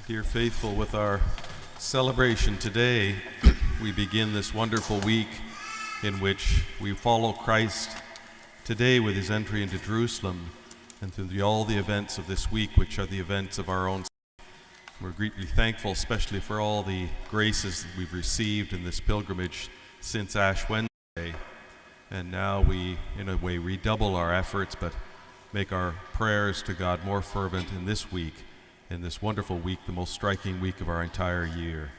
Dear faithful, with our celebration today, we begin this wonderful week in which we follow Christ today with his entry into Jerusalem and through all the events of this week, which are the events of our own. We're greatly thankful, especially for all the graces that we've received in this pilgrimage since Ash Wednesday. And now we, in a way, redouble our efforts, but make our prayers to God more fervent in this week, in this wonderful week, the most striking week of our entire year.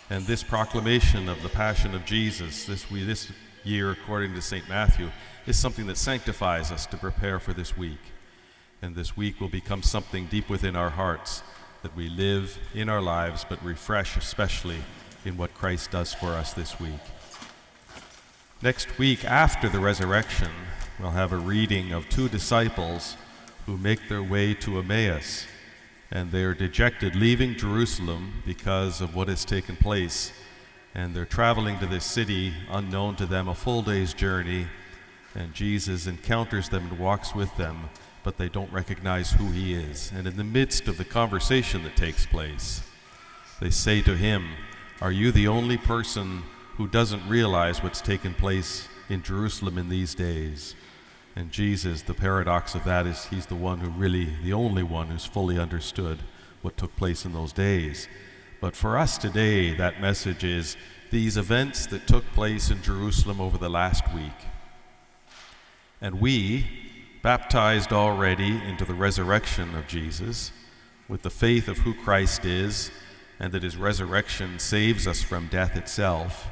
And this proclamation of the Passion of Jesus this year, according to St. Matthew, is something that sanctifies us to prepare for this week. And this week will become something deep within our hearts that we live in our lives, but refresh especially in what Christ does for us this week. Next week, after the resurrection, we'll have a reading of two disciples who make their way to Emmaus. And they are dejected, leaving Jerusalem because of what has taken place. And they're traveling to this city unknown to them, a full day's journey. And Jesus encounters them and walks with them, but they don't recognize who he is. And in the midst of the conversation that takes place, they say to him, "Are you the only person who doesn't realize what's taken place in Jerusalem in these days?" And Jesus, the paradox of that is he's the only one who's fully understood what took place in those days. But for us today, that message is these events that took place in Jerusalem over the last week. And we, baptized already into the resurrection of Jesus, with the faith of who Christ is, and that his resurrection saves us from death itself,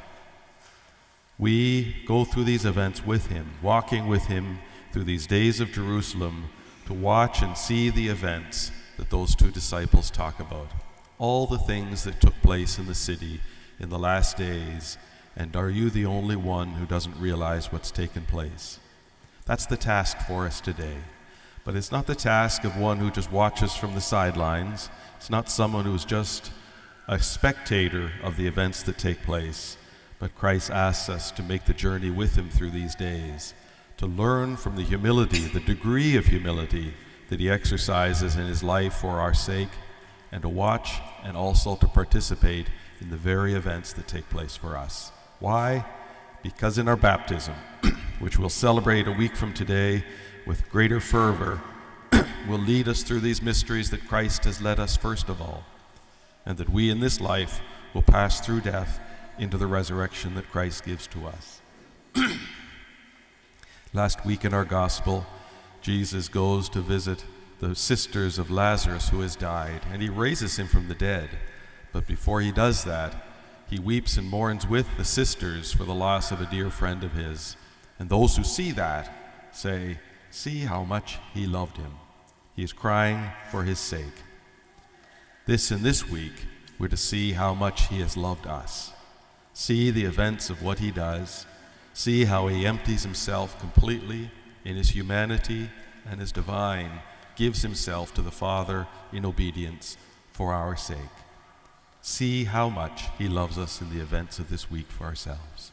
we go through these events with him, walking with him through these days of Jerusalem to watch and see the events that those two disciples talk about. All the things that took place in the city in the last days, and are you the only one who doesn't realize what's taken place? That's the task for us today. But it's not the task of one who just watches from the sidelines. It's not someone who's just a spectator of the events that take place. But Christ asks us to make the journey with him through these days, to learn from the humility, the degree of humility that he exercises in his life for our sake, and to watch and also to participate in the very events that take place for us. Why? Because in our baptism, which we'll celebrate a week from today with greater fervor, will lead us through these mysteries that Christ has led us first of all, and that we in this life will pass through death into the resurrection that Christ gives to us. Last week in our gospel, Jesus goes to visit the sisters of Lazarus who has died, and he raises him from the dead. But before he does that, he weeps and mourns with the sisters for the loss of a dear friend of his. And those who see that say, "See how much he loved him. He is crying for his sake." In this week, we're to see how much he has loved us. See the events of what he does. See how he empties himself completely in his humanity and his divine, gives himself to the Father in obedience for our sake. See how much he loves us in the events of this week for ourselves.